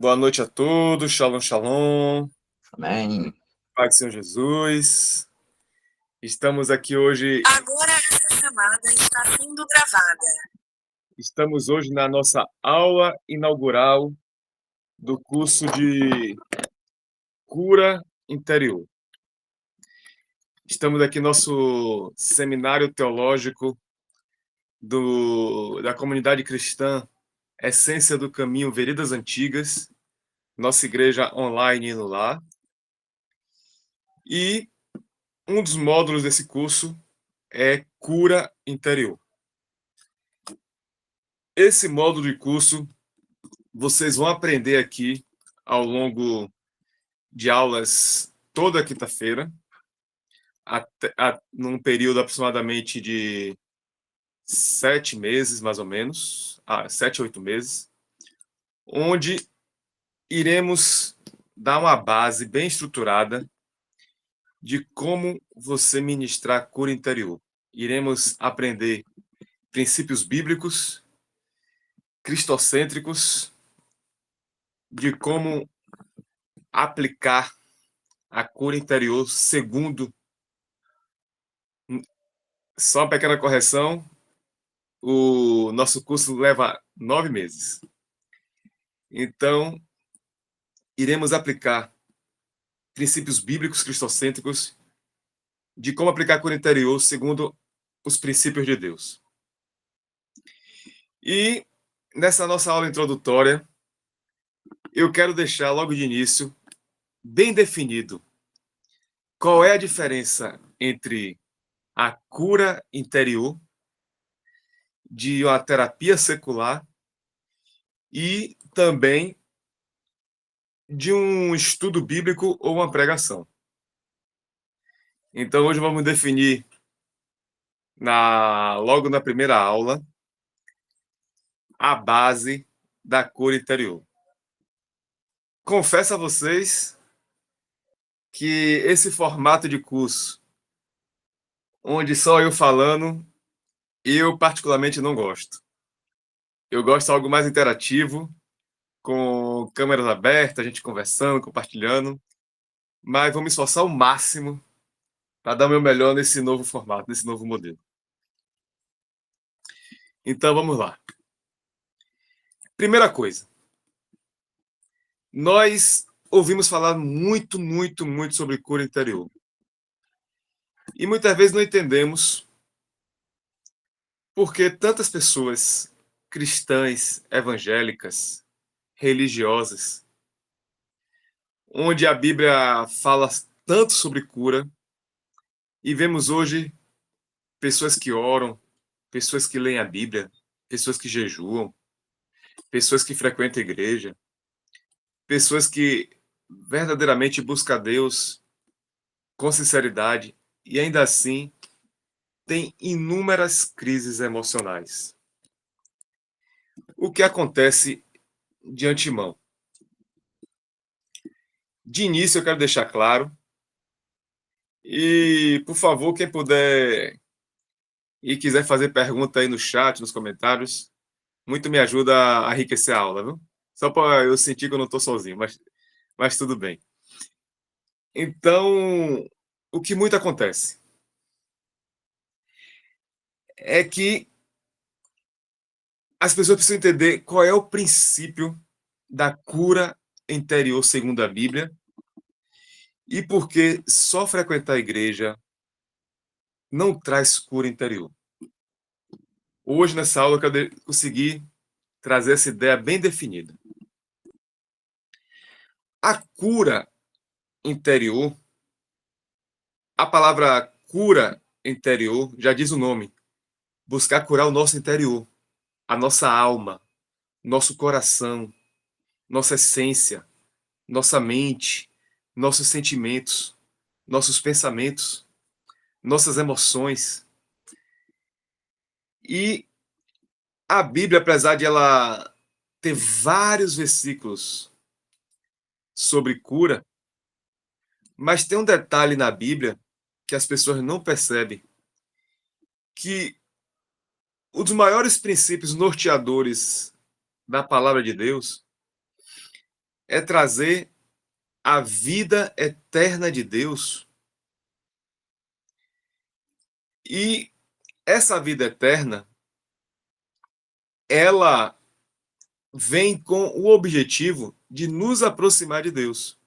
Boa noite a todos, shalom, shalom, Amém. Pai do Senhor Jesus. Estamos aqui hoje. Agora essa chamada está sendo gravada. Estamos hoje na nossa aula inaugural do curso de Cura Interior. Estamos aqui no nosso seminário teológico da comunidade cristã Essência do Caminho Veredas Antigas, nossa igreja online no lar. E um dos módulos desse curso é Cura Interior. Esse módulo de curso vocês vão aprender aqui ao longo de aulas toda quinta-feira, num período aproximadamente de 7 meses, mais ou menos, 7 a 8 meses, onde iremos dar uma base bem estruturada de como você ministrar cura interior. Iremos aprender princípios bíblicos, cristocêntricos, de como aplicar a cura interior segundo. Só uma pequena correção, o nosso curso leva 9 meses. Então, iremos aplicar princípios bíblicos cristocêntricos de como aplicar a cura interior segundo os princípios de Deus. E nessa nossa aula introdutória, eu quero deixar logo de início bem definido qual é a diferença entre a cura interior de uma terapia secular e também de um estudo bíblico ou uma pregação. Então, hoje vamos definir, logo na primeira aula, a base da cura interior. Confesso a vocês que esse formato de curso, onde só eu falando, eu particularmente não gosto. Eu gosto de algo mais interativo, com câmeras abertas, a gente conversando, compartilhando, mas vou me esforçar ao máximo para dar o meu melhor nesse novo formato, nesse novo modelo. Então, vamos lá. Primeira coisa. Nós ouvimos falar muito sobre cura interior. E muitas vezes não entendemos por que tantas pessoas cristãs, evangélicas, religiosas, onde a Bíblia fala tanto sobre cura, e vemos hoje pessoas que oram, pessoas que leem a Bíblia, pessoas que jejuam, pessoas que frequentam a igreja, pessoas que verdadeiramente buscam a Deus com sinceridade e ainda assim tem inúmeras crises emocionais. O que acontece de antemão? De início, eu quero deixar claro, e, por favor, quem puder e quiser fazer pergunta aí no chat, nos comentários, muito me ajuda a enriquecer a aula, viu? Só para eu sentir que eu não estou sozinho, mas tudo bem. Então, o que muito acontece é que as pessoas precisam entender qual é o princípio da cura interior segundo a Bíblia e por que só frequentar a igreja não traz cura interior. Hoje, nessa aula, eu quero conseguir trazer essa ideia bem definida. A cura interior, a palavra cura interior já diz o nome, buscar curar o nosso interior, a nossa alma, nosso coração, nossa essência, nossa mente, nossos sentimentos, nossos pensamentos, nossas emoções. E a Bíblia, apesar de ela ter vários versículos sobre cura, mas tem um detalhe na Bíblia que as pessoas não percebem, que um dos maiores princípios norteadores da palavra de Deus é trazer a vida eterna de Deus. E essa vida eterna, ela vem com o objetivo de nos aproximar de Deus.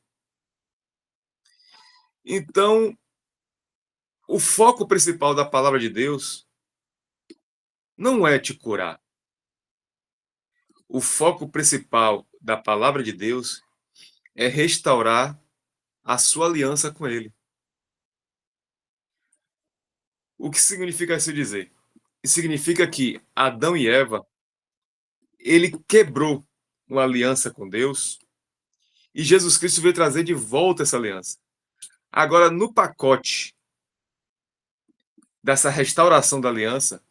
Então, o foco principal da palavra de Deus não é te curar. O foco principal da palavra de Deus é restaurar a sua aliança com Ele. O que significa isso dizer? Significa que Adão e Eva, ele quebrou uma aliança com Deus e Jesus Cristo veio trazer de volta essa aliança. Agora, no pacote dessa restauração da aliança,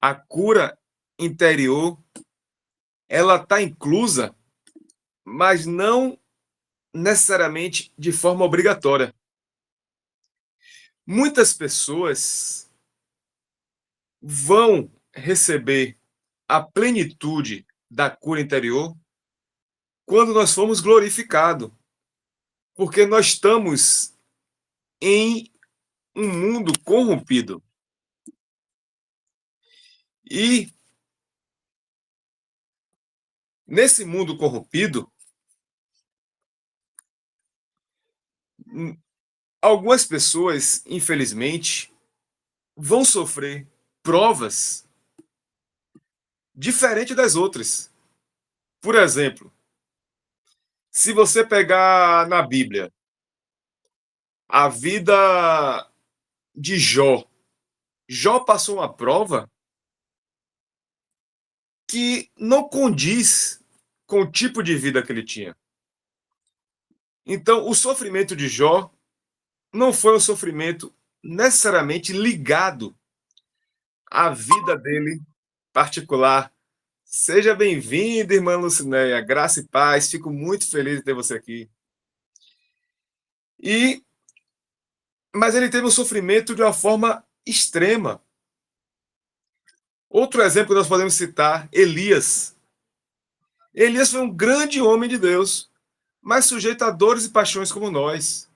a cura interior, ela está inclusa, mas não necessariamente de forma obrigatória. Muitas pessoas vão receber a plenitude da cura interior quando nós formos glorificados, porque nós estamos em um mundo corrompido. E nesse mundo corrompido, algumas pessoas, infelizmente, vão sofrer provas diferentes das outras. Por exemplo, se você pegar na Bíblia a vida de Jó, Jó passou uma prova que não condiz com o tipo de vida que ele tinha. Então, o sofrimento de Jó não foi um sofrimento necessariamente ligado à vida dele particular. Seja bem-vinda, irmã Lucinéia. Graça e paz. Fico muito feliz de ter você aqui. Mas ele teve um sofrimento de uma forma extrema. Outro exemplo que nós podemos citar, Elias. Elias foi um grande homem de Deus, mas sujeito a dores e paixões como nós.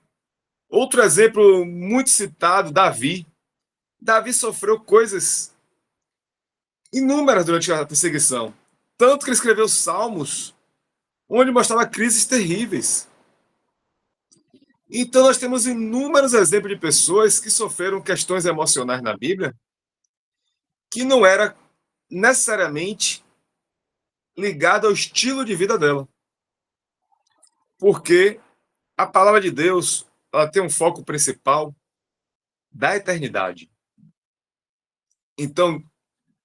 Outro exemplo muito citado, Davi. Davi sofreu coisas inúmeras durante a perseguição. Tanto que ele escreveu salmos, onde mostrava crises terríveis. Então, nós temos inúmeros exemplos de pessoas que sofreram questões emocionais na Bíblia que não era necessariamente ligado ao estilo de vida dela. Porque a palavra de Deus, ela tem um foco principal da eternidade. Então,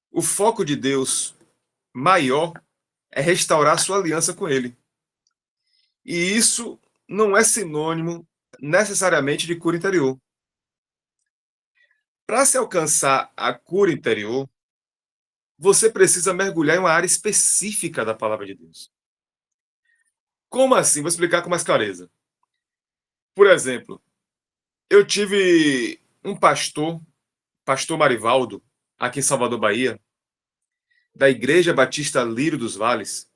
o foco de Deus maior é restaurar sua aliança com Ele. E isso não é sinônimo necessariamente de cura interior. Para se alcançar a cura interior, você precisa mergulhar em uma área específica da palavra de Deus. Como assim? Vou explicar com mais clareza. Por exemplo, eu tive um pastor Marivaldo, aqui em Salvador, Bahia, da Igreja Batista Lírio dos Vales,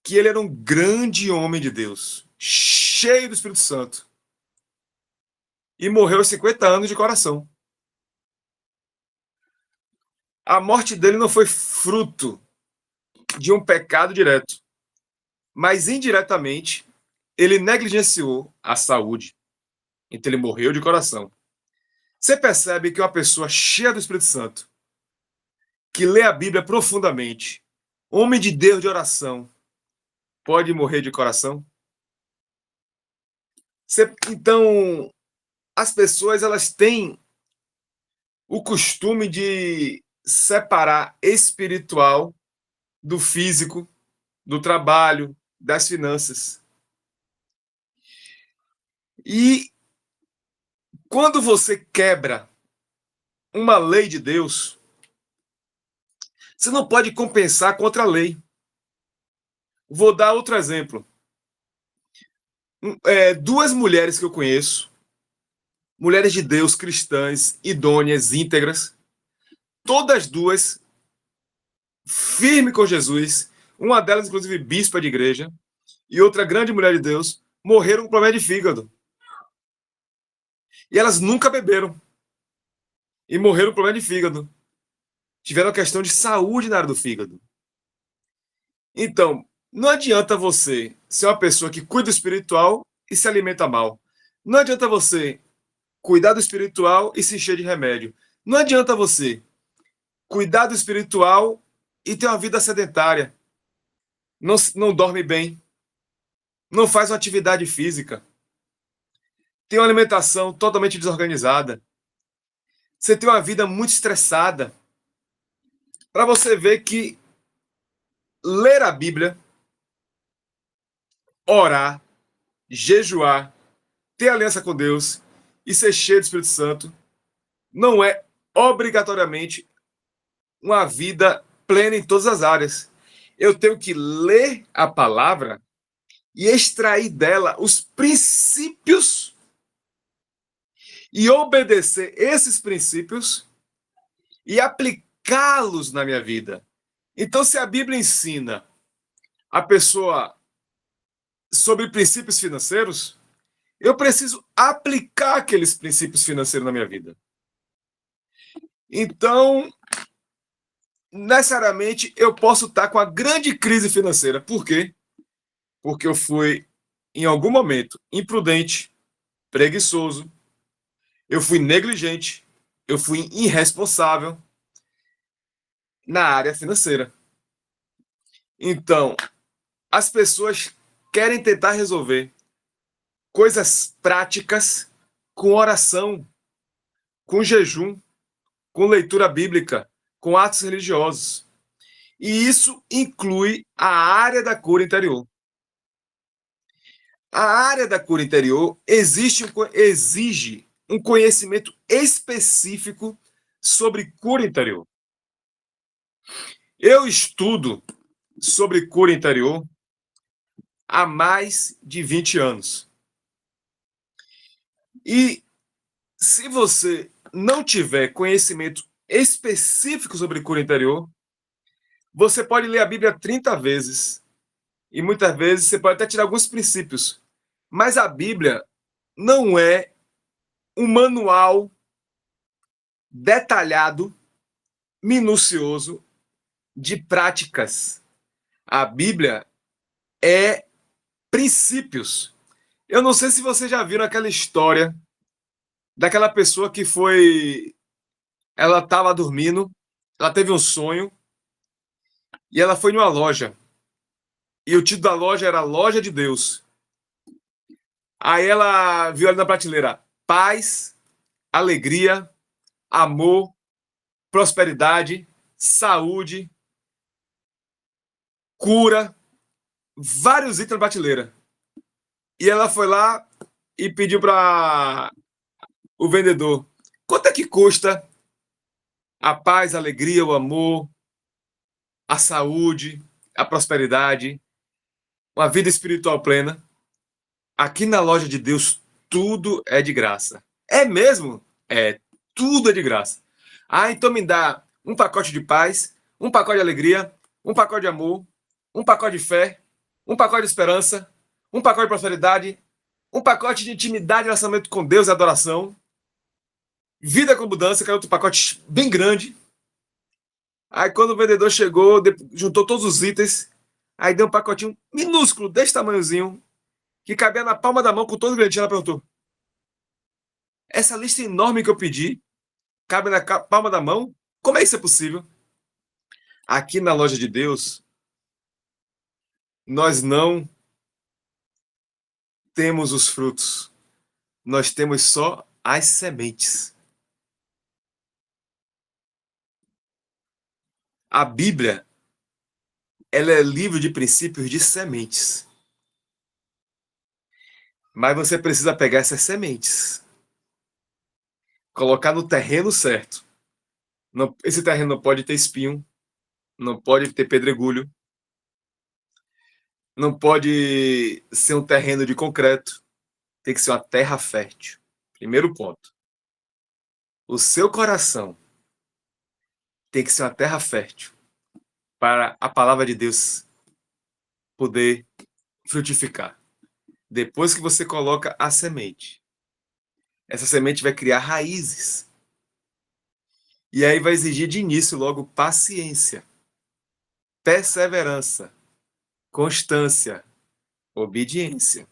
que ele era um grande homem de Deus, cheio do Espírito Santo, e morreu aos 50 anos de coração. A morte dele não foi fruto de um pecado direto, mas indiretamente ele negligenciou a saúde. Então ele morreu de coração. Você percebe que uma pessoa cheia do Espírito Santo, que lê a Bíblia profundamente, homem de Deus de oração, pode morrer de coração? Então, as pessoas elas têm o costume de separar espiritual do físico, do trabalho, das finanças. E quando você quebra uma lei de Deus, você não pode compensar contra a lei. Vou dar outro exemplo. Duas mulheres que eu conheço, mulheres de Deus, cristãs, idôneas, íntegras, todas duas firme com Jesus, uma delas, inclusive, bispa de igreja, e outra grande mulher de Deus morreram com problema de fígado. E elas nunca beberam. E morreram com problema de fígado. Tiveram questão de saúde na área do fígado. Então, não adianta você ser uma pessoa que cuida do espiritual e se alimenta mal. Não adianta você cuidar do espiritual e se encher de remédio. Não adianta você cuidar do espiritual e ter uma vida sedentária. Não dorme bem. Não faz uma atividade física. Tem uma alimentação totalmente desorganizada. Você tem uma vida muito estressada. Para você ver que ler a Bíblia, orar, jejuar, ter aliança com Deus e ser cheio do Espírito Santo não é obrigatoriamente uma vida plena em todas as áreas. Eu tenho que ler a palavra e extrair dela os princípios e obedecer esses princípios e aplicá-los na minha vida. Então, se a Bíblia ensina a pessoa sobre princípios financeiros, eu preciso aplicar aqueles princípios financeiros na minha vida. Então, necessariamente, eu posso estar com a grande crise financeira. Por quê? Porque eu fui, em algum momento, imprudente, preguiçoso, eu fui negligente, eu fui irresponsável na área financeira. Então, as pessoas querem tentar resolver coisas práticas com oração, com jejum, com leitura bíblica, com atos religiosos. E isso inclui a área da cura interior. A área da cura interior exige um conhecimento específico sobre cura interior. Eu estudo sobre cura interior há mais de 20 anos. E se você não tiver conhecimento específico sobre cura interior, você pode ler a Bíblia 30 vezes e muitas vezes você pode até tirar alguns princípios, mas a Bíblia não é um manual detalhado, minucioso de práticas. A Bíblia é princípios. Eu não sei se vocês já viram aquela história daquela pessoa que foi. Ela estava dormindo, ela teve um sonho e ela foi numa loja. E o título da loja era Loja de Deus. Aí ela viu ali na prateleira paz, alegria, amor, prosperidade, saúde, cura, vários itens na prateleira. E ela foi lá e pediu para o vendedor: quanto é que custa a paz, a alegria, o amor, a saúde, a prosperidade, uma vida espiritual plena? Aqui na loja de Deus, tudo é de graça. É mesmo? É, tudo é de graça. Ah, então me dá um pacote de paz, um pacote de alegria, um pacote de amor, um pacote de fé, um pacote de esperança, um pacote de prosperidade, um pacote de intimidade e relacionamento com Deus e adoração, vida com mudança, que é outro pacote bem grande. Aí quando o vendedor chegou, juntou todos os itens, aí deu um pacotinho minúsculo, desse tamanhozinho, que cabia na palma da mão com todo o ingrediente. Ela perguntou: essa lista enorme que eu pedi, cabe na palma da mão? Como é isso é possível? Aqui na loja de Deus, nós não temos os frutos, nós temos só as sementes. A Bíblia, ela é livro de princípios de sementes. Mas você precisa pegar essas sementes, colocar no terreno certo. Esse terreno não pode ter espinho, não pode ter pedregulho, não pode ser um terreno de concreto, tem que ser uma terra fértil. Primeiro ponto. O seu coração tem que ser uma terra fértil para a palavra de Deus poder frutificar. Depois que você coloca a semente. Essa semente vai criar raízes. E aí vai exigir de início logo paciência, perseverança, constância, obediência.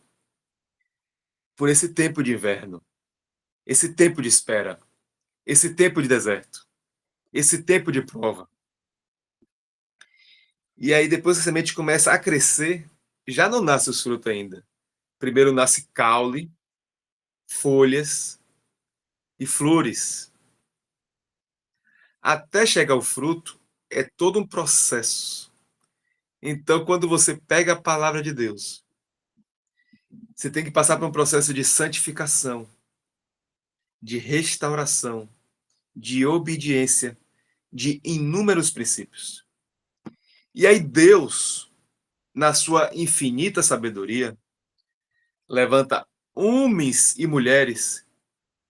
Por esse tempo de inverno, esse tempo de espera, esse tempo de deserto, esse tempo de prova. E aí depois que a semente começa a crescer, já não nasce os frutos ainda. Primeiro nasce caule, folhas e flores. Até chegar ao fruto, é todo um processo. Então, quando você pega a palavra de Deus, você tem que passar por um processo de santificação, de restauração, de obediência, de inúmeros princípios. E aí Deus, na sua infinita sabedoria, levanta homens e mulheres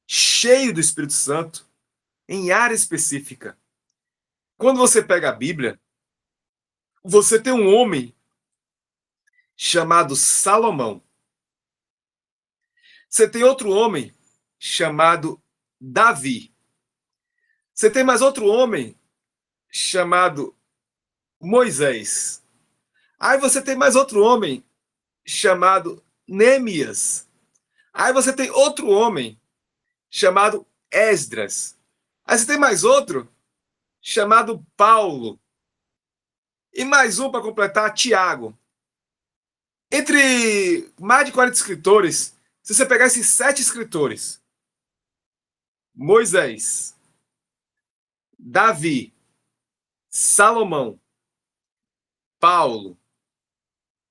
cheios do Espírito Santo em área específica. Quando você pega a Bíblia, você tem um homem chamado Salomão. Você tem outro homem chamado Davi. Você tem mais outro homem chamado Moisés. Aí você tem mais outro homem chamado Neemias. Aí você tem outro homem chamado Esdras. Aí você tem mais outro chamado Paulo. E mais um para completar, Tiago. Entre mais de 40 escritores, se você pegar esses 7 escritores, Moisés, Davi, Salomão, Paulo,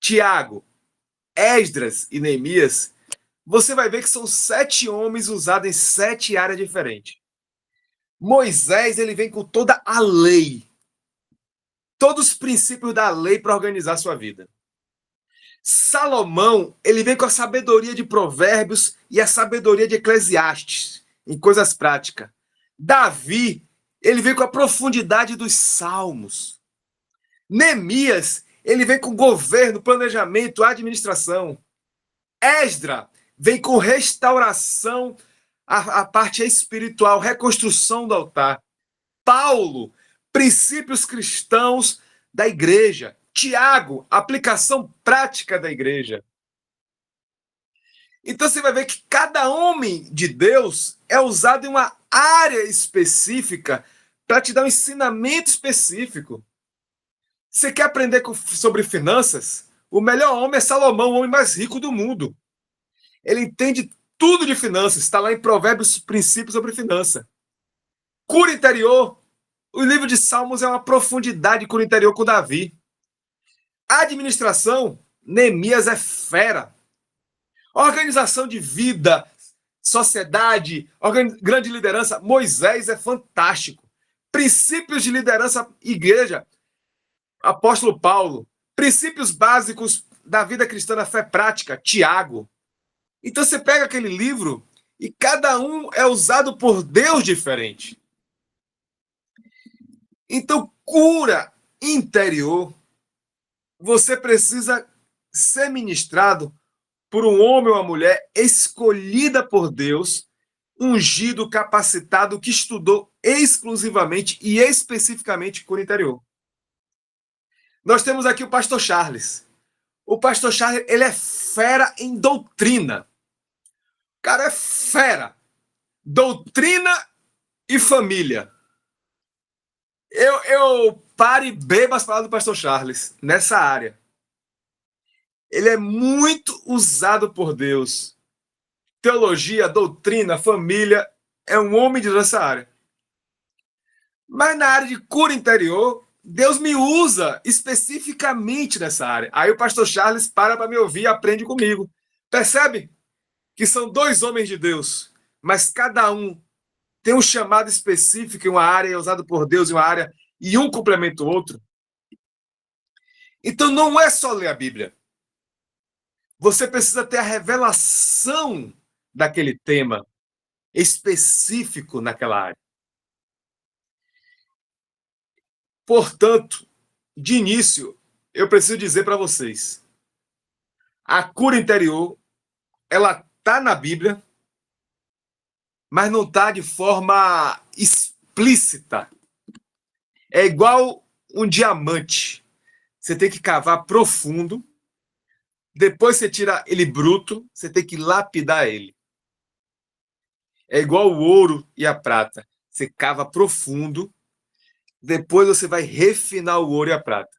Tiago, Esdras e Neemias, você vai ver que são 7 homens usados em 7 áreas diferentes. Moisés, ele vem com toda a lei, todos os princípios da lei para organizar a sua vida. Salomão, ele vem com a sabedoria de Provérbios e a sabedoria de Eclesiastes, em coisas práticas. Davi, ele vem com a profundidade dos salmos. Neemias, ele vem com governo, planejamento, administração. Esdra vem com restauração, a parte espiritual, reconstrução do altar. Paulo, princípios cristãos da igreja. Tiago, aplicação prática da igreja. Então você vai ver que cada homem de Deus é usado em uma área específica para te dar um ensinamento específico. Você quer aprender sobre finanças? O melhor homem é Salomão, o homem mais rico do mundo. Ele entende tudo de finanças, está lá em Provérbios, princípios sobre finança. Cura interior, o livro de Salmos é uma profundidade de cura interior com Davi. Administração, Neemias é fera. Organização de vida, sociedade, grande liderança, Moisés é fantástico. Princípios de liderança, igreja, apóstolo Paulo. Princípios básicos da vida cristã, da fé prática, Tiago. Então você pega aquele livro e cada um é usado por Deus diferente. Então, cura interior, você precisa ser ministrado por um homem ou uma mulher escolhida por Deus, ungido, capacitado, que estudou exclusivamente e especificamente cura interior. Nós temos aqui o pastor Charles. O pastor Charles, ele é fera em doutrina. O cara é fera. Doutrina e família. Eu paro e bebo as palavras do pastor Charles nessa área. Ele é muito usado por Deus. Teologia, doutrina, família, é um homem de nessa área. Mas na área de cura interior, Deus me usa especificamente nessa área. Aí o pastor Charles para me ouvir e aprende comigo. Percebe? Que são 2 homens de Deus, mas cada um tem um chamado específico em uma área, usado por Deus em uma área, e um complementa o outro. Então não é só ler a Bíblia. Você precisa ter a revelação daquele tema específico naquela área. Portanto, de início, eu preciso dizer para vocês, A cura interior, ela está na Bíblia, mas não está de forma explícita. É igual um diamante. Você tem que cavar profundo, depois você tira ele bruto, você tem que lapidar ele. É igual o ouro e a prata. Você cava profundo, depois você vai refinar o ouro e a prata.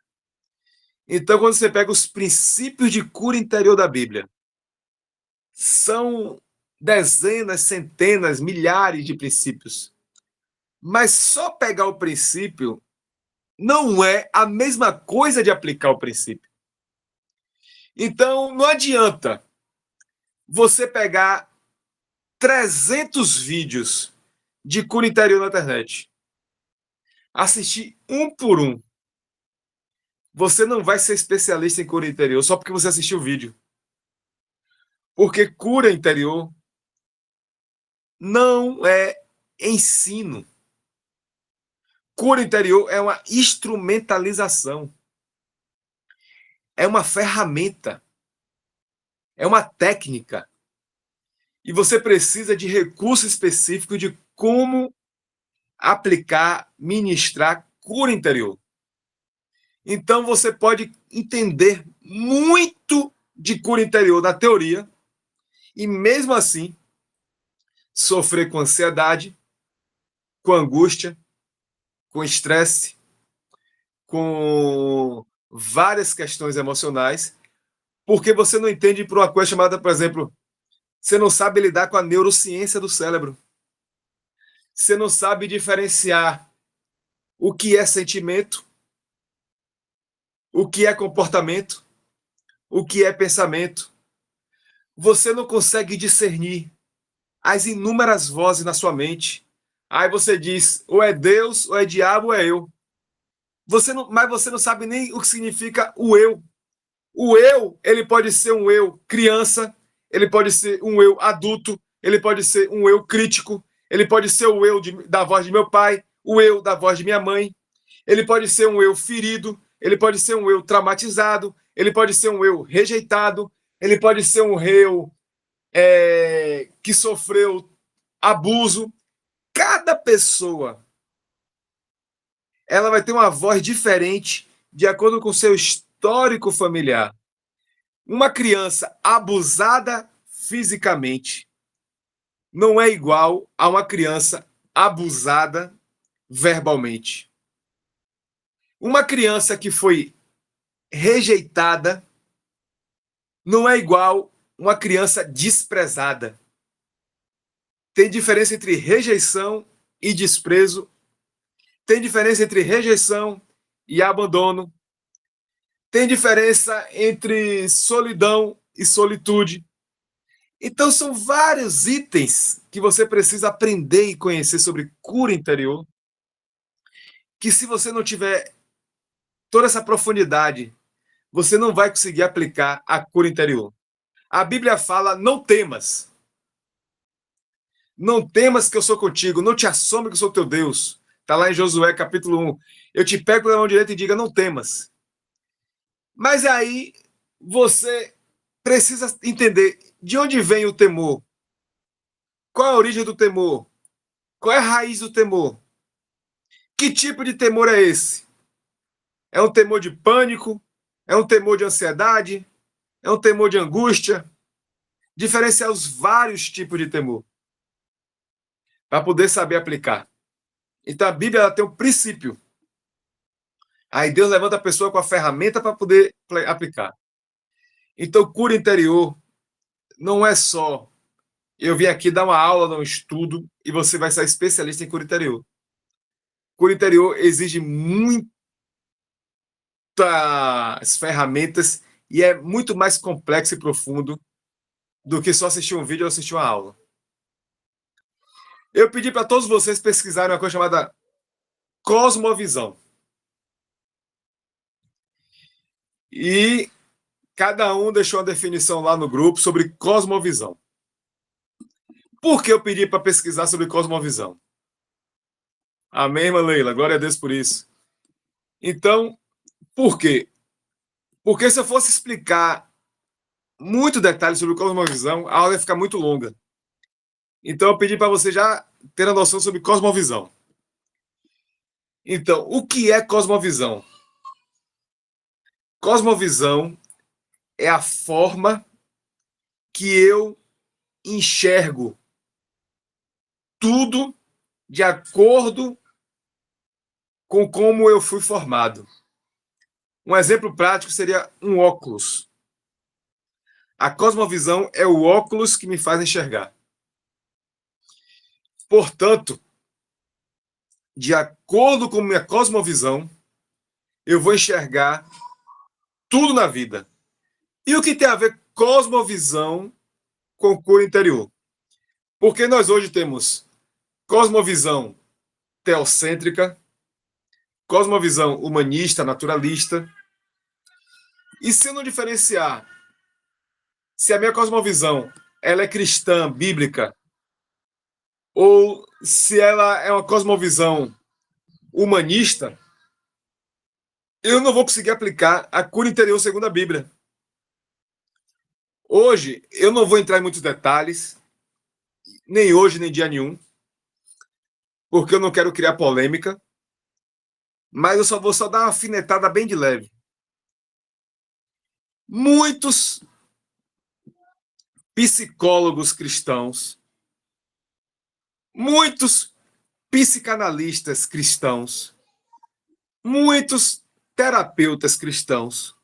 Então, quando você pega os princípios de cura interior da Bíblia, são dezenas, centenas, milhares de princípios. Mas só pegar o princípio não é a mesma coisa de aplicar o princípio. Então, não adianta você pegar 300 vídeos de cura interior na internet, assistir um por um. Você não vai ser especialista em cura interior só porque você assistiu o vídeo. Porque cura interior não é ensino. Cura interior é uma instrumentalização. É uma ferramenta. É uma técnica. E você precisa de recurso específico de como aplicar, ministrar cura interior. Então você pode entender muito de cura interior na teoria e mesmo assim sofrer com ansiedade, com angústia, com estresse, com várias questões emocionais, porque você não entende por uma coisa chamada, por exemplo, você não sabe lidar com a neurociência do cérebro. Você não sabe diferenciar o que é sentimento, o que é comportamento, o que é pensamento. Você não consegue discernir as inúmeras vozes na sua mente. Aí você diz, ou é Deus, ou é diabo, ou é eu. Mas você não sabe nem o que significa o eu. O eu, ele pode ser um eu criança, ele pode ser um eu adulto, ele pode ser um eu crítico, ele pode ser o eu da voz de meu pai, o eu da voz de minha mãe, ele pode ser um eu ferido, ele pode ser um eu traumatizado, ele pode ser um eu rejeitado, ele pode ser um eu que sofreu abuso. Cada pessoa ela vai ter uma voz diferente de acordo com o seu histórico familiar. Uma criança abusada fisicamente não é igual a uma criança abusada verbalmente. Uma criança que foi rejeitada não é igual a uma criança desprezada. Tem diferença entre rejeição e desprezo. Tem diferença entre rejeição e abandono. Tem diferença entre solidão e solitude. Então, são vários itens que você precisa aprender e conhecer sobre cura interior, que se você não tiver toda essa profundidade, você não vai conseguir aplicar a cura interior. A Bíblia fala, não temas. Não temas que eu sou contigo, não te assombre que eu sou teu Deus. Está lá em Josué capítulo 1. Eu te pego pela mão direita e diga, não temas. Mas aí você precisa entender de onde vem o temor. Qual é a origem do temor? Qual é a raiz do temor? Que tipo de temor é esse? É um temor de pânico? É um temor de ansiedade? É um temor de angústia? Diferenciar os vários tipos de temor para poder saber aplicar. Então a Bíblia ela tem um princípio. Aí Deus levanta a pessoa com a ferramenta para poder aplicar. Então cura interior não é só eu vim aqui dar uma aula, um estudo e você vai ser especialista em cura interior. Cura interior exige muitas ferramentas e é muito mais complexo e profundo do que só assistir um vídeo ou assistir uma aula. Eu pedi para todos vocês pesquisarem uma coisa chamada cosmovisão. E cada um deixou uma definição lá no grupo sobre cosmovisão. Por que eu pedi para pesquisar sobre cosmovisão? Amém, irmã Leila? Glória a Deus por isso. Então, por quê? Porque se eu fosse explicar muito detalhe sobre cosmovisão, a aula vai ficar muito longa. Então, eu pedi para você já ter a noção sobre cosmovisão. Então, o que é cosmovisão? Cosmovisão é a forma que eu enxergo tudo de acordo com como eu fui formado. Um exemplo prático seria um óculos. A cosmovisão é o óculos que me faz enxergar. Portanto, de acordo com minha cosmovisão, eu vou enxergar tudo na vida. E o que tem a ver cosmovisão com cura interior? Porque nós hoje temos cosmovisão teocêntrica, cosmovisão humanista, naturalista. E se eu não diferenciar se a minha cosmovisão ela é cristã, bíblica, ou se ela é uma cosmovisão humanista, eu não vou conseguir aplicar a cura interior segundo a Bíblia. Hoje, eu não vou entrar em muitos detalhes, nem hoje, nem dia nenhum, porque eu não quero criar polêmica, mas eu só vou dar uma afinetada bem de leve. Muitos psicólogos cristãos, muitos psicanalistas cristãos, muitos terapeutas cristãos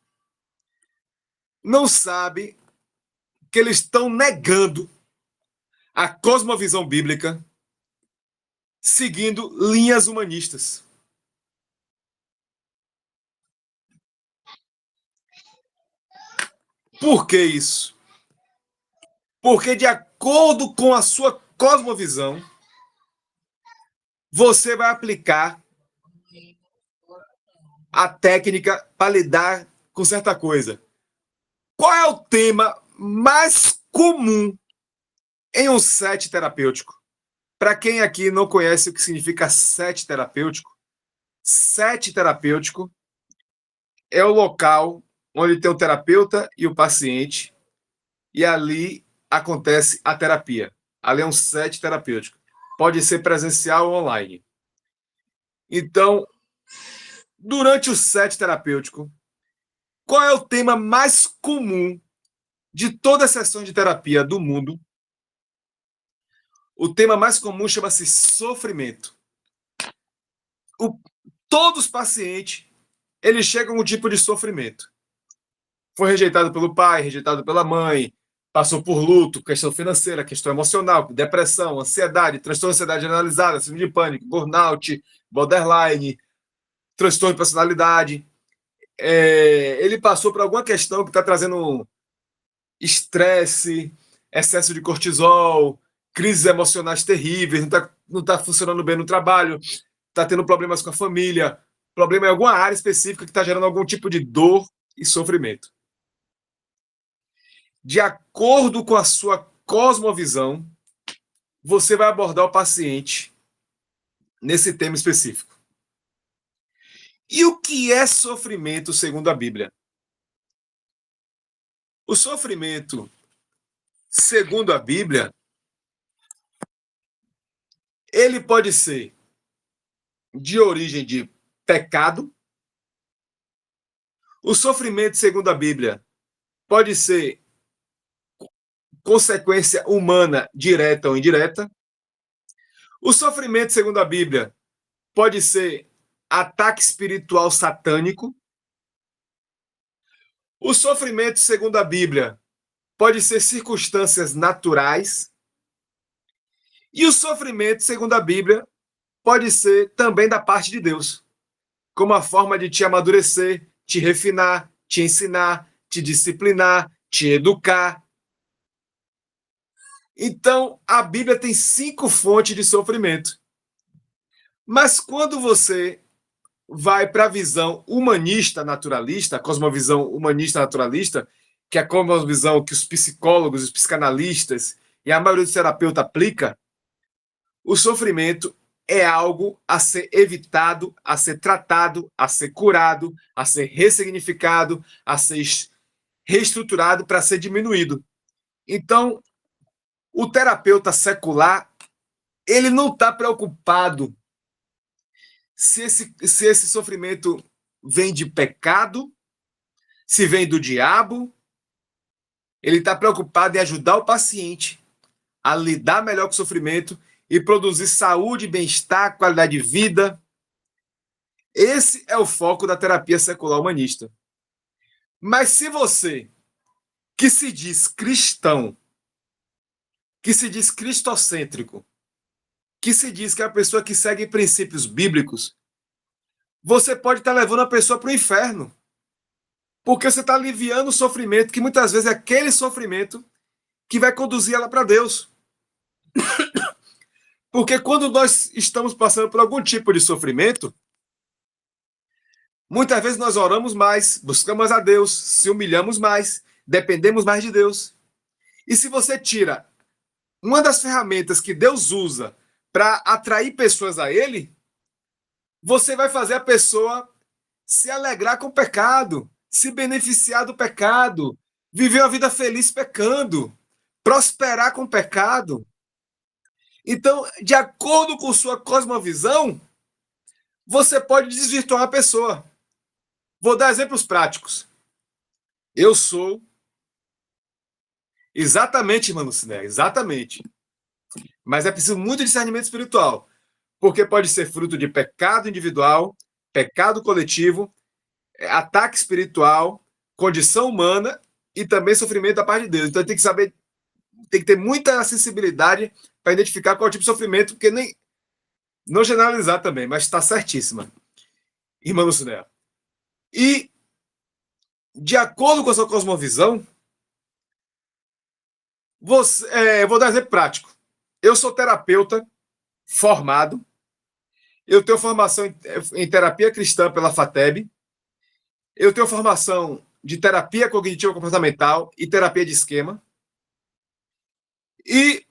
não sabem que eles estão negando a cosmovisão bíblica seguindo linhas humanistas. Por que isso? Porque, de acordo com a sua cosmovisão, você vai aplicar a técnica para lidar com certa coisa. Qual é o tema mais comum em um set terapêutico? Para quem aqui não conhece o que significa set terapêutico é o local onde tem o terapeuta e o paciente, e ali acontece a terapia. Ali é um set terapêutico. Pode ser presencial ou online. Então, durante o set terapêutico, qual é o tema mais comum de todas as sessões de terapia do mundo? O tema mais comum chama-se sofrimento. Todos os pacientes, eles chegam a um tipo de sofrimento. Foi rejeitado pelo pai, rejeitado pela mãe, passou por luto, questão financeira, questão emocional, depressão, ansiedade, transtorno de ansiedade generalizada, síndrome de pânico, burnout, borderline, transtorno de personalidade. Ele passou por alguma questão que está trazendo estresse, excesso de cortisol, crises emocionais terríveis, não tá funcionando bem no trabalho, está tendo problemas com a família, problema em alguma área específica que está gerando algum tipo de dor e sofrimento. De acordo com a sua cosmovisão, você vai abordar o paciente nesse tema específico. E o que é sofrimento segundo a Bíblia? O sofrimento, segundo a Bíblia, ele pode ser de origem de pecado. O sofrimento, segundo a Bíblia, pode ser consequência humana direta ou indireta. O sofrimento, segundo a Bíblia, pode ser ataque espiritual satânico. O sofrimento, segundo a Bíblia, pode ser circunstâncias naturais. E o sofrimento, segundo a Bíblia, pode ser também da parte de Deus, como a forma de te amadurecer, te refinar, te ensinar, te disciplinar, te educar. Então, a Bíblia tem 5 fontes de sofrimento. Mas quando você vai para a visão humanista naturalista, a cosmovisão humanista naturalista, que é a cosmovisão que os psicólogos, os psicanalistas e a maioria dos terapeutas aplica, o sofrimento é algo a ser evitado, a ser tratado, a ser curado, a ser ressignificado, a ser reestruturado para ser diminuído. Então, o terapeuta secular, ele não está preocupado se esse sofrimento vem de pecado, se vem do diabo. Ele está preocupado em ajudar o paciente a lidar melhor com o sofrimento e produzir saúde, bem-estar, qualidade de vida. Esse é o foco da terapia secular humanista. Mas se você, que se diz cristão, que se diz cristocêntrico, que se diz que é a pessoa que segue princípios bíblicos, você pode estar levando a pessoa para o inferno. Porque você está aliviando o sofrimento, que muitas vezes é aquele sofrimento que vai conduzir ela para Deus. Porque quando nós estamos passando por algum tipo de sofrimento, muitas vezes nós oramos mais, buscamos a Deus, se humilhamos mais, dependemos mais de Deus. E se você tira uma das ferramentas que Deus usa para atrair pessoas a Ele, você vai fazer a pessoa se alegrar com o pecado, se beneficiar do pecado, viver uma vida feliz pecando, prosperar com o pecado. Então, de acordo com sua cosmovisão, você pode desvirtuar a pessoa. Vou dar exemplos práticos. Eu sou exatamente, mano, Ciné, exatamente. Mas é preciso muito discernimento espiritual, porque pode ser fruto de pecado individual, pecado coletivo, ataque espiritual, condição humana e também sofrimento da parte de Deus. Então tem que saber, tem que ter muita sensibilidade para identificar qual é o tipo de sofrimento, porque nem não generalizar também, mas está certíssima, irmã Lucinéia. E de acordo com a sua cosmovisão, vou dar um exemplo prático. Eu sou terapeuta formado, eu tenho formação em terapia cristã pela FATEB, eu tenho formação de terapia cognitivo comportamental e terapia de esquema, e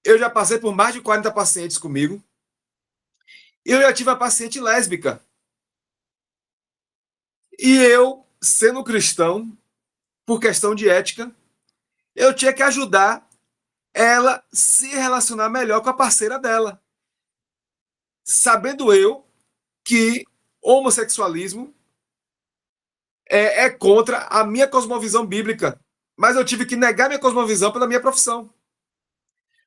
eu já passei por mais de 40 pacientes comigo, e eu já tive uma paciente lésbica. E eu, sendo cristão, por questão de ética, eu tinha que ajudar ela se relacionar melhor com a parceira dela. Sabendo eu que homossexualismo é contra a minha cosmovisão bíblica. Mas eu tive que negar minha cosmovisão pela minha profissão.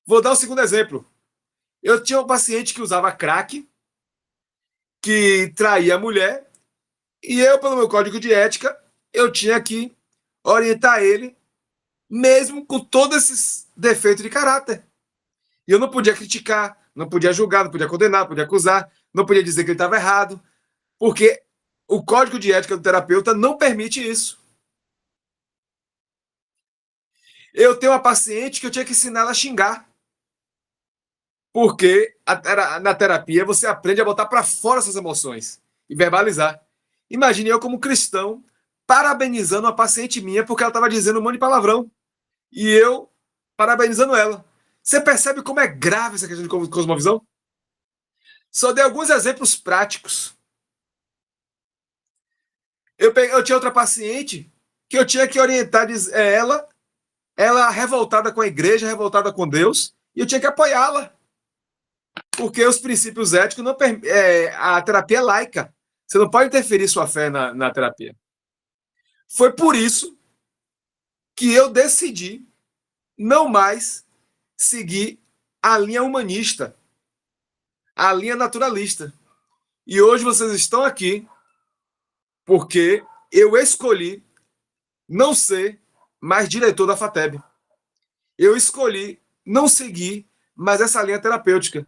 Vou dar um segundo exemplo. Eu tinha um paciente que usava crack, que traía a mulher, e eu, pelo meu código de ética, eu tinha que orientar ele, mesmo com todos esses defeitos de caráter. E eu não podia criticar, não podia julgar, não podia condenar, não podia acusar, não podia dizer que ele estava errado, porque o código de ética do terapeuta não permite isso. Eu tenho uma paciente que eu tinha que ensinar ela a xingar. Porque na terapia você aprende a botar para fora essas emoções e verbalizar. Imagine eu, como cristão, parabenizando uma paciente minha porque ela estava dizendo um monte de palavrão. E eu parabenizando ela. Você percebe como é grave essa questão de cosmovisão? Só dei alguns exemplos práticos. Eu tinha outra paciente que eu tinha que orientar ela revoltada com a igreja, revoltada com Deus, e eu tinha que apoiá-la. Porque os princípios éticos não a terapia é laica. Você não pode interferir sua fé na terapia. Foi por isso que eu decidi não mais seguir a linha humanista, a linha naturalista. E hoje vocês estão aqui porque eu escolhi não ser mais diretor da FATEB. Eu escolhi não seguir mais essa linha terapêutica.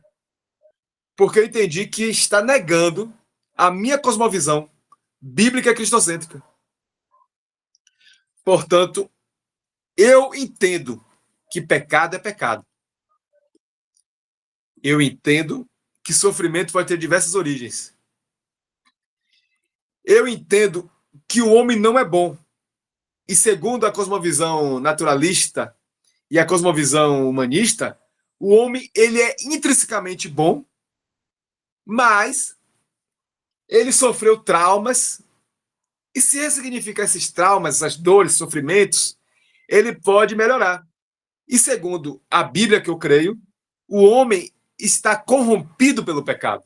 Porque eu entendi que está negando a minha cosmovisão bíblica cristocêntrica. Portanto, eu entendo que pecado é pecado. Eu entendo que sofrimento pode ter diversas origens. Eu entendo que o homem não é bom. E segundo a cosmovisão naturalista e a cosmovisão humanista, o homem ele é intrinsecamente bom, mas ele sofreu traumas E se ressignificar esses traumas, essas dores, sofrimentos, ele pode melhorar. E segundo a Bíblia que eu creio, o homem está corrompido pelo pecado.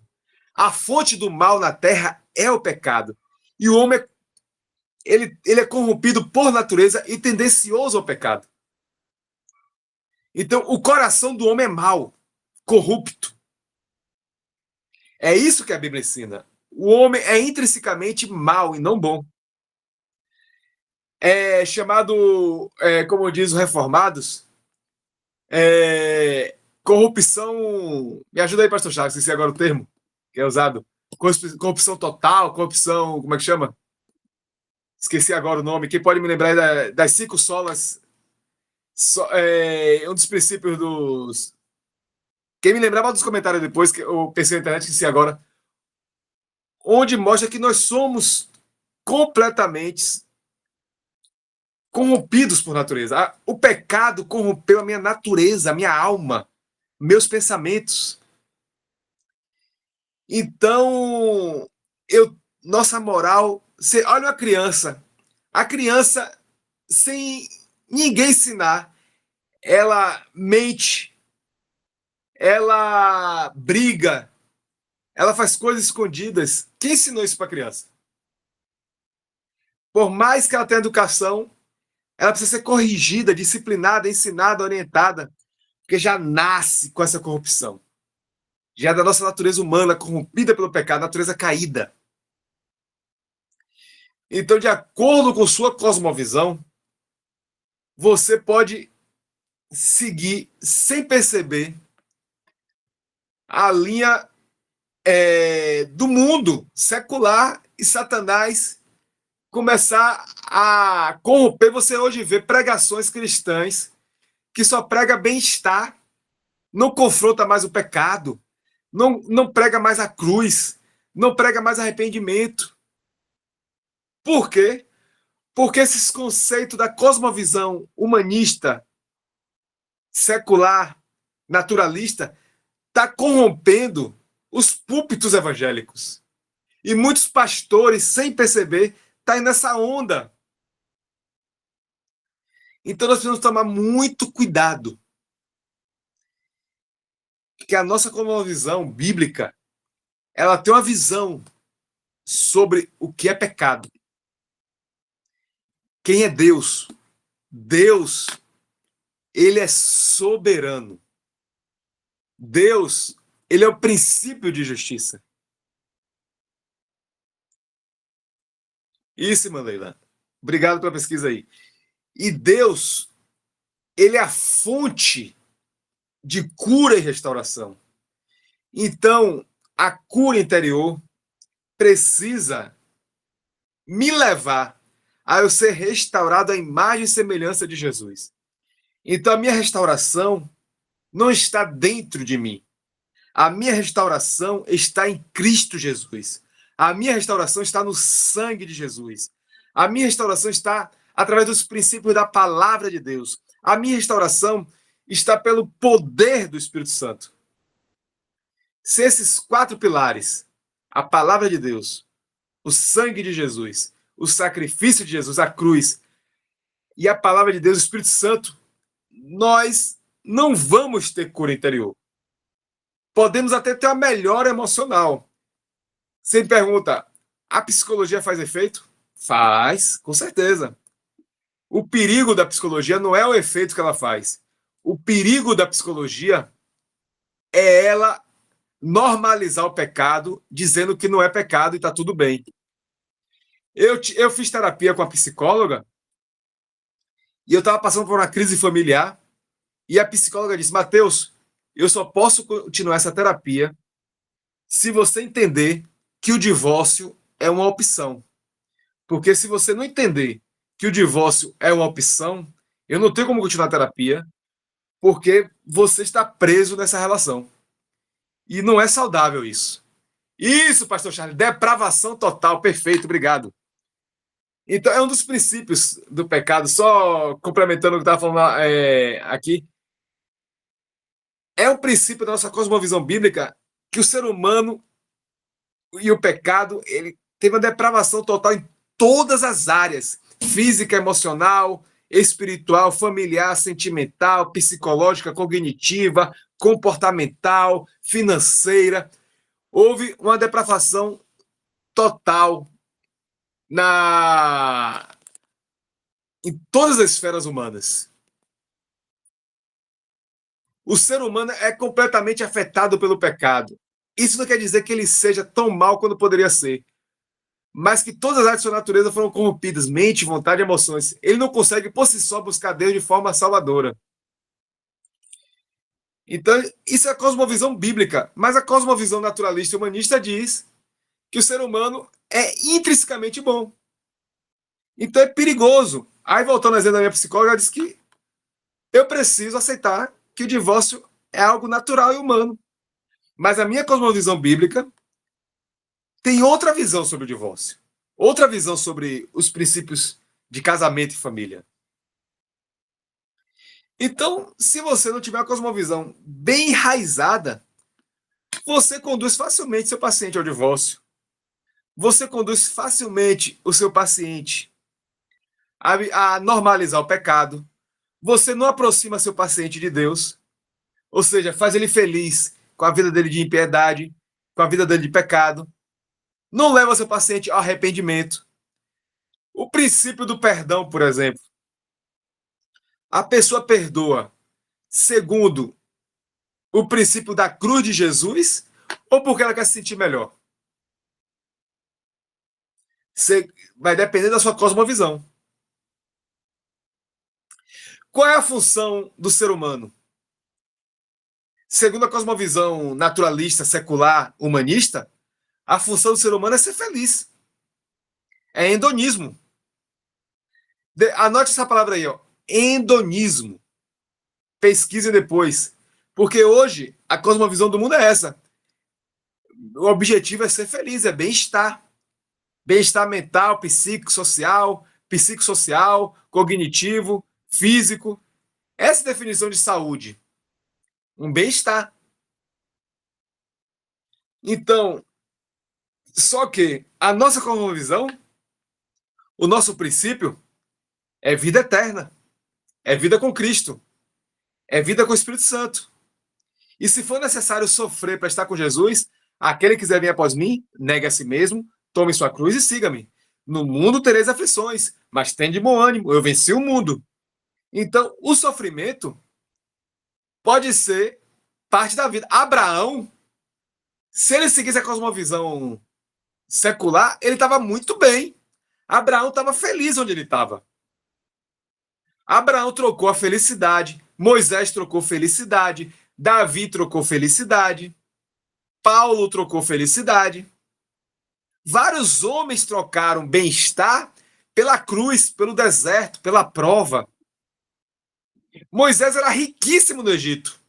A fonte do mal na terra é o pecado. E o homem ele é corrompido por natureza e tendencioso ao pecado. Então, o coração do homem é mau, corrupto. É isso que a Bíblia ensina. O homem é intrinsecamente mau e não bom. É chamado, como diz os reformados, corrupção. Me ajuda aí, pastor Chagas, esqueci agora o termo que é usado. Corrupção total, corrupção. Como é que chama? Esqueci agora o nome. Quem pode me lembrar das 5 solas? Um dos princípios dos. Quem me lembrava dos comentários depois, que eu pensei na internet, esqueci agora. Onde mostra que nós somos completamente corrompidos por natureza. O pecado corrompeu a minha natureza, a minha alma, meus pensamentos. Então, nossa moral. Olha uma criança. A criança, sem ninguém ensinar, ela mente, ela briga, ela faz coisas escondidas. Quem ensinou isso para a criança? Por mais que ela tenha educação, ela precisa ser corrigida, disciplinada, ensinada, orientada, porque já nasce com essa corrupção. Já é da nossa natureza humana, corrompida pelo pecado, natureza caída. Então, de acordo com sua cosmovisão, você pode seguir, sem perceber, a linha do mundo secular e Satanás começar a corromper. Você hoje vê pregações cristãs que só prega bem-estar, não confronta mais o pecado, não prega mais a cruz, não prega mais arrependimento. Por quê? Porque esses conceitos da cosmovisão humanista, secular, naturalista, está corrompendo os púlpitos evangélicos. E muitos pastores, sem perceber, estão nessa onda. Então nós precisamos tomar muito cuidado. Porque a nossa cosmovisão bíblica, ela tem uma visão sobre o que é pecado. Quem é Deus? Deus, ele é soberano. Deus, ele é o princípio de justiça. Isso, Leila. Obrigado pela pesquisa aí. E Deus, ele é a fonte de cura e restauração. Então, a cura interior precisa me levar a eu ser restaurado à imagem e semelhança de Jesus. Então, a minha restauração não está dentro de mim. A minha restauração está em Cristo Jesus. A minha restauração está no sangue de Jesus. A minha restauração está através dos princípios da palavra de Deus. A minha restauração está pelo poder do Espírito Santo. Se esses 4 pilares, a palavra de Deus, o sangue de Jesus, o sacrifício de Jesus, a cruz, e a palavra de Deus, o Espírito Santo, nós não vamos ter cura interior. Podemos até ter uma melhora emocional. Você me pergunta, a psicologia faz efeito? Faz, com certeza. O perigo da psicologia não é o efeito que ela faz. O perigo da psicologia é ela normalizar o pecado, dizendo que não é pecado e está tudo bem. Eu fiz terapia com a psicóloga e eu estava passando por uma crise familiar e a psicóloga disse, Mateus, eu só posso continuar essa terapia se você entender que o divórcio é uma opção. Porque se você não entender que o divórcio é uma opção, eu não tenho como continuar a terapia, porque você está preso nessa relação. E não é saudável isso. Isso, pastor Charles, depravação total, perfeito, obrigado. Então, é um dos princípios do pecado, só complementando o que eu estava falando aqui, é um princípio da nossa cosmovisão bíblica que o ser humano e o pecado, ele teve uma depravação total em todas as áreas: física, emocional, espiritual, familiar, sentimental, psicológica, cognitiva, comportamental, financeira. Houve uma depravação total em todas as esferas humanas. O ser humano é completamente afetado pelo pecado. Isso não quer dizer que ele seja tão mal quanto poderia ser, mas que todas as áreas de sua natureza foram corrompidas: mente, vontade e emoções. Ele não consegue por si só buscar Deus de forma salvadora. Então, isso é a cosmovisão bíblica, mas a cosmovisão naturalista e humanista diz que o ser humano é intrinsecamente bom. Então é perigoso. Aí, voltando ao exemplo da minha psicóloga, ela disse que eu preciso aceitar que o divórcio é algo natural e humano. Mas a minha cosmovisão bíblica tem outra visão sobre o divórcio. Outra visão sobre os princípios de casamento e família. Então, se você não tiver uma cosmovisão bem enraizada, você conduz facilmente seu paciente ao divórcio. Você conduz facilmente o seu paciente a normalizar o pecado. Você não aproxima seu paciente de Deus, ou seja, faz ele feliz com a vida dele de impiedade, com a vida dele de pecado. Não leva seu paciente ao arrependimento. O princípio do perdão, por exemplo. A pessoa perdoa segundo o princípio da cruz de Jesus ou porque ela quer se sentir melhor? Vai depender da sua cosmovisão. Qual é a função do ser humano? Segundo a cosmovisão naturalista, secular, humanista, a função do ser humano é ser feliz. É hedonismo. Anote essa palavra aí, ó. Hedonismo. Pesquise depois. Porque hoje a cosmovisão do mundo é essa. O objetivo é ser feliz, é bem-estar. Bem-estar mental, psicossocial, cognitivo, físico. Essa é a definição de saúde. Um bem-estar. Então, só que a nossa cosmovisão, o nosso princípio, é vida eterna. É vida com Cristo. É vida com o Espírito Santo. E se for necessário sofrer para estar com Jesus, aquele que quiser vir após mim, negue a si mesmo, tome sua cruz e siga-me. No mundo tereis aflições, mas tem de bom ânimo, eu venci o mundo. Então, o sofrimento pode ser parte da vida. Abraão, se ele seguisse a cosmovisão secular, ele estava muito bem. Abraão estava feliz onde ele estava. Abraão trocou a felicidade, Moisés trocou felicidade, Davi trocou felicidade, Paulo trocou felicidade. Vários homens trocaram bem-estar pela cruz, pelo deserto, pela prova. Moisés era riquíssimo no Egito.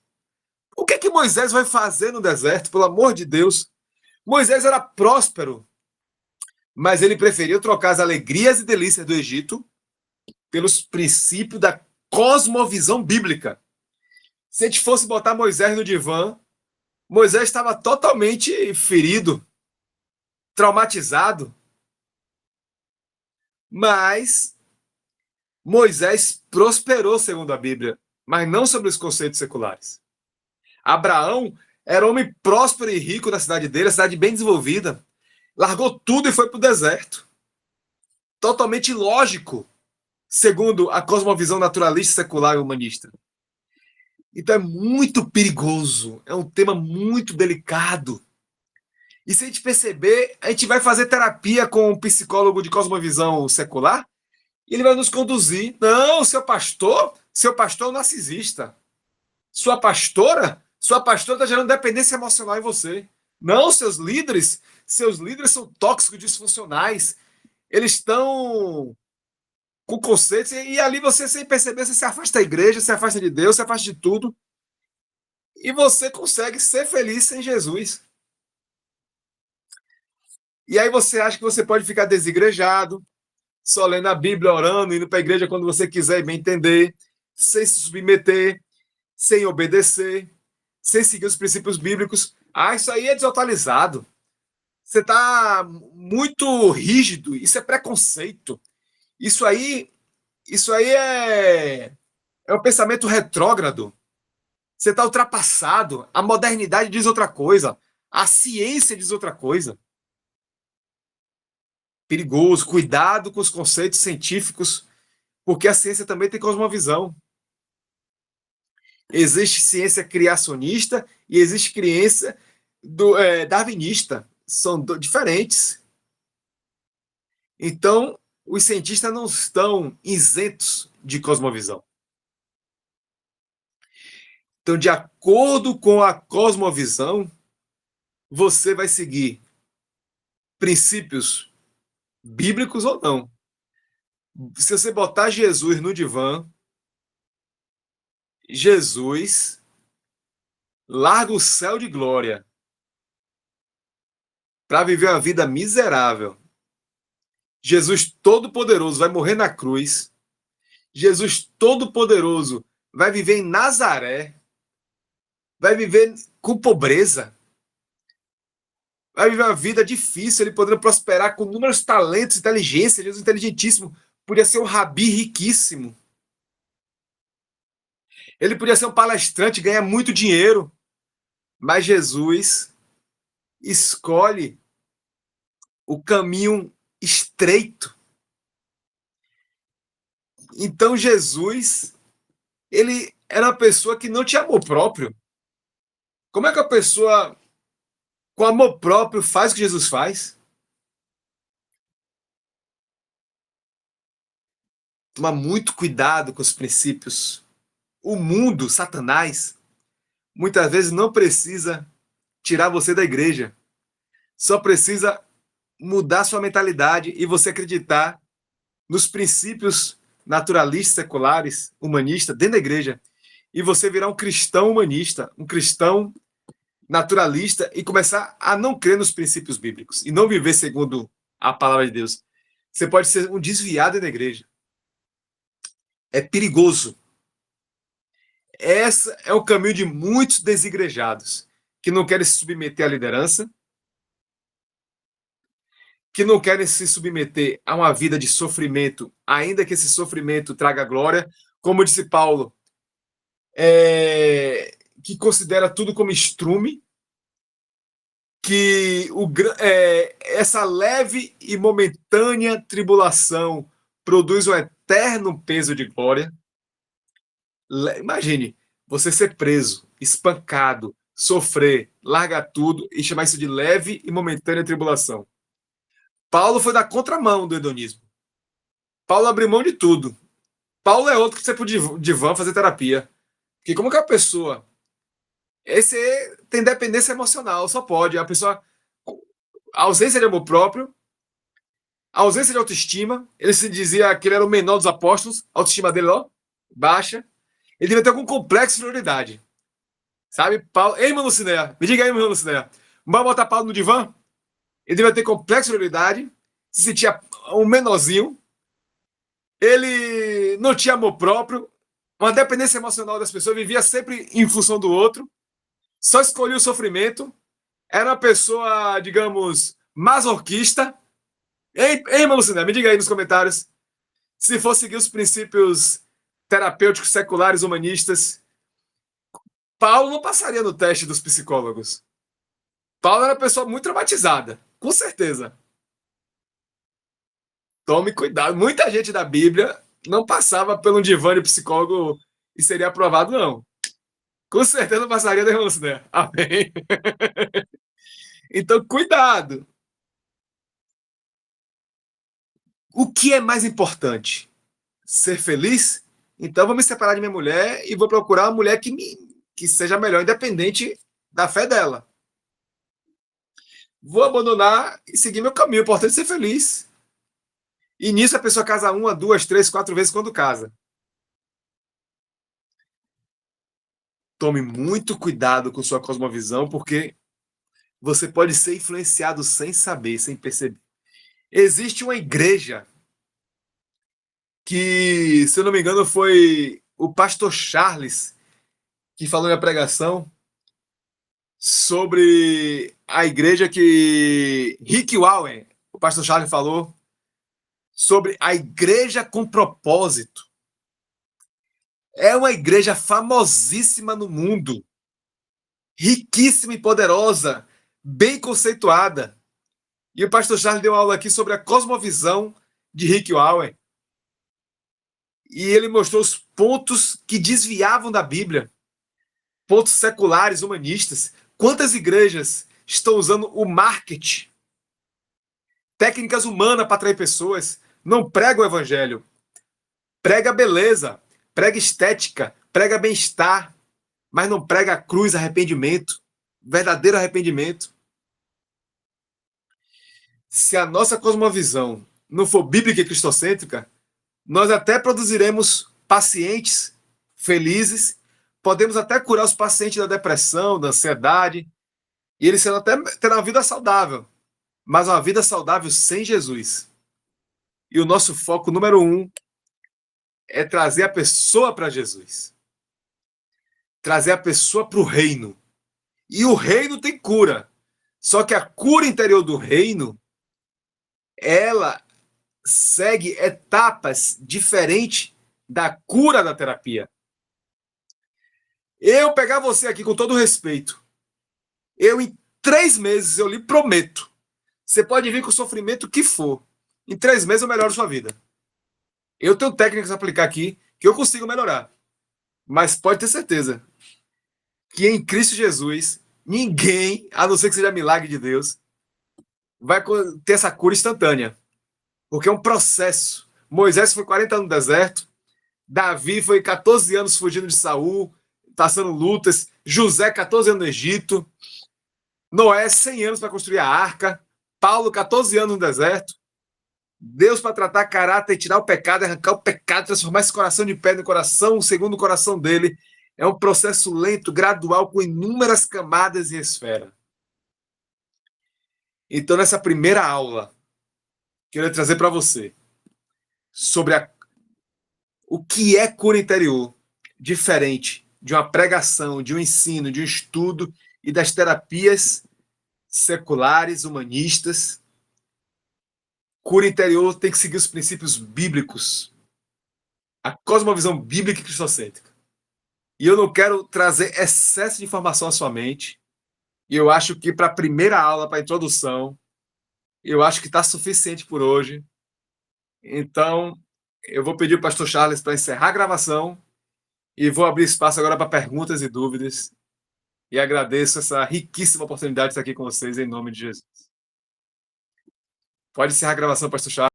O que é que Moisés vai fazer no deserto, pelo amor de Deus? Moisés era próspero, mas ele preferiu trocar as alegrias e delícias do Egito pelos princípios da cosmovisão bíblica. Se a gente fosse botar Moisés no divã, Moisés estava totalmente ferido, traumatizado. Mas Moisés prosperou, segundo a Bíblia, mas não sobre os conceitos seculares. Abraão era homem próspero e rico da cidade dele, a cidade bem desenvolvida. Largou tudo e foi para o deserto. Totalmente ilógico, segundo a cosmovisão naturalista, secular e humanista. Então é muito perigoso, é um tema muito delicado. E se a gente perceber, a gente vai fazer terapia com um psicólogo de cosmovisão secular e ele vai nos conduzir. Não, seu pastor é um narcisista. Sua pastora está gerando dependência emocional em você. Não, seus líderes são tóxicos, disfuncionais. Eles estão com conceitos e ali você, sem perceber, você se afasta da igreja, se afasta de Deus, se afasta de tudo. E você consegue ser feliz sem Jesus. E aí você acha que você pode ficar desigrejado, só lendo a Bíblia, orando, indo para a igreja quando você quiser e bem entender, sem se submeter, sem obedecer, sem seguir os princípios bíblicos. Ah, isso aí é desatualizado. Você está muito rígido, isso é preconceito. Isso aí, isso aí é um pensamento retrógrado. Você está ultrapassado. A modernidade diz outra coisa. A ciência diz outra coisa. Perigoso. Cuidado com os conceitos científicos, porque a ciência também tem cosmovisão. Existe ciência criacionista e existe ciência darwinista. São diferentes. Então, os cientistas não estão isentos de cosmovisão. Então, de acordo com a cosmovisão, você vai seguir princípios bíblicos ou não. Se você botar Jesus no divã, Jesus larga o céu de glória para viver uma vida miserável. Jesus Todo-Poderoso vai morrer na cruz. Jesus Todo-Poderoso vai viver em Nazaré. Vai viver com pobreza. Vai viver uma vida difícil. Ele poderia prosperar com inúmeros talentos, inteligência. Jesus inteligentíssimo. Podia ser um rabi riquíssimo. Ele podia ser um palestrante, ganhar muito dinheiro. Mas Jesus escolhe o caminho estreito. Então Jesus, ele era uma pessoa que não tinha amor próprio. Como é que a pessoa com amor próprio faz o que Jesus faz? Toma muito cuidado com os princípios. O mundo, Satanás, muitas vezes não precisa tirar você da igreja. Só precisa mudar sua mentalidade e você acreditar nos princípios naturalistas, seculares, humanistas, dentro da igreja. E você virar um cristão humanista, um cristão naturalista e começar a não crer nos princípios bíblicos e não viver segundo a palavra de Deus. Você pode ser um desviado da igreja. É perigoso. Esse é o caminho de muitos desigrejados que não querem se submeter à liderança, que não querem se submeter a uma vida de sofrimento, ainda que esse sofrimento traga glória, como disse Paulo, que considera tudo como estrume, que essa leve e momentânea tribulação produz um eterno peso de glória. Imagine você ser preso, espancado, sofrer, largar tudo e chamar isso de leve e momentânea tribulação. Paulo foi da contramão do hedonismo. Paulo abriu mão de tudo. Paulo é outro que você pode divã fazer terapia. Porque como que a pessoa... Esse tem dependência emocional, só pode. A pessoa... A ausência de amor próprio, a ausência de autoestima. Ele se dizia que ele era o menor dos apóstolos. A autoestima dele, ó, baixa. Ele devia ter algum complexo de inferioridade. Sabe? Paulo... Ei, mano Cineia. Me diga aí, mano Cineia. Vamos botar Paulo no divã? Ele devia ter complexo de inferioridade. Se sentia um menorzinho. Ele não tinha amor próprio. Uma dependência emocional das pessoas. Vivia sempre em função do outro. Só escolhia o sofrimento. Era uma pessoa, digamos, masoquista. Ei, mano Cineia, me diga aí nos comentários. Se for seguir os princípios terapêuticos seculares humanistas, Paulo não passaria no teste dos psicólogos. Paulo era uma pessoa muito traumatizada, com certeza. Tome cuidado. Muita gente da Bíblia não passava pelo divã de psicólogo e seria aprovado, não. Com certeza não passaria da irmã, né? Amém. Então, cuidado. O que é mais importante? Ser feliz? Então, vou me separar de minha mulher e vou procurar uma mulher que seja melhor, independente da fé dela. Vou abandonar e seguir meu caminho. O importante é ser feliz. E nisso a pessoa casa uma, duas, três, quatro vezes quando casa. Tome muito cuidado com sua cosmovisão, porque você pode ser influenciado sem saber, sem perceber. Existe uma igreja que, se eu não me engano, foi o pastor Charles que falou na pregação, sobre a igreja que Rick Warren, o pastor Charles, falou sobre a igreja com propósito. É uma igreja famosíssima no mundo, riquíssima e poderosa, bem conceituada. E o pastor Charles deu aula aqui sobre a cosmovisão de Rick Warren. E ele mostrou os pontos que desviavam da Bíblia, pontos seculares, humanistas. Quantas igrejas estão usando o marketing, técnicas humanas para atrair pessoas, não prega o evangelho, prega beleza, prega estética, prega bem-estar, mas não prega a cruz, arrependimento, verdadeiro arrependimento. Se a nossa cosmovisão não for bíblica e cristocêntrica, nós até produziremos pacientes felizes, podemos até curar os pacientes da depressão, da ansiedade, e eles até terão uma vida saudável, mas uma vida saudável sem Jesus. E o nosso foco número 1 é trazer a pessoa para Jesus. Trazer a pessoa para o reino. E o reino tem cura. Só que a cura interior do reino, ela segue etapas diferentes da cura da terapia. Eu pegar você aqui com todo respeito, em 3 meses, eu lhe prometo, você pode vir com o sofrimento que for, em 3 meses eu melhoro sua vida. Eu tenho técnicas a aplicar aqui que eu consigo melhorar. Mas pode ter certeza que em Cristo Jesus, ninguém, a não ser que seja milagre de Deus, vai ter essa cura instantânea. Porque é um processo. Moisés foi 40 anos no deserto, Davi foi 14 anos fugindo de Saul, passando lutas, José 14 anos no Egito, Noé 100 anos para construir a arca, Paulo 14 anos no deserto. Deus para tratar caráter e tirar o pecado, arrancar o pecado, transformar esse coração de pedra no coração, segundo o coração dele. É um processo lento, gradual, com inúmeras camadas e esferas. Então, nessa primeira aula, quero trazer para você sobre o que é cura interior, diferente de uma pregação, de um ensino, de um estudo e das terapias seculares, humanistas. Cura interior tem que seguir os princípios bíblicos, a cosmovisão bíblica e cristocêntrica. E eu não quero trazer excesso de informação à sua mente. E eu acho que para a primeira aula, para a introdução, eu acho que está suficiente por hoje. Então, eu vou pedir ao pastor Charles para encerrar a gravação e vou abrir espaço agora para perguntas e dúvidas. E agradeço essa riquíssima oportunidade de estar aqui com vocês, em nome de Jesus. Pode encerrar a gravação, pastor Charles.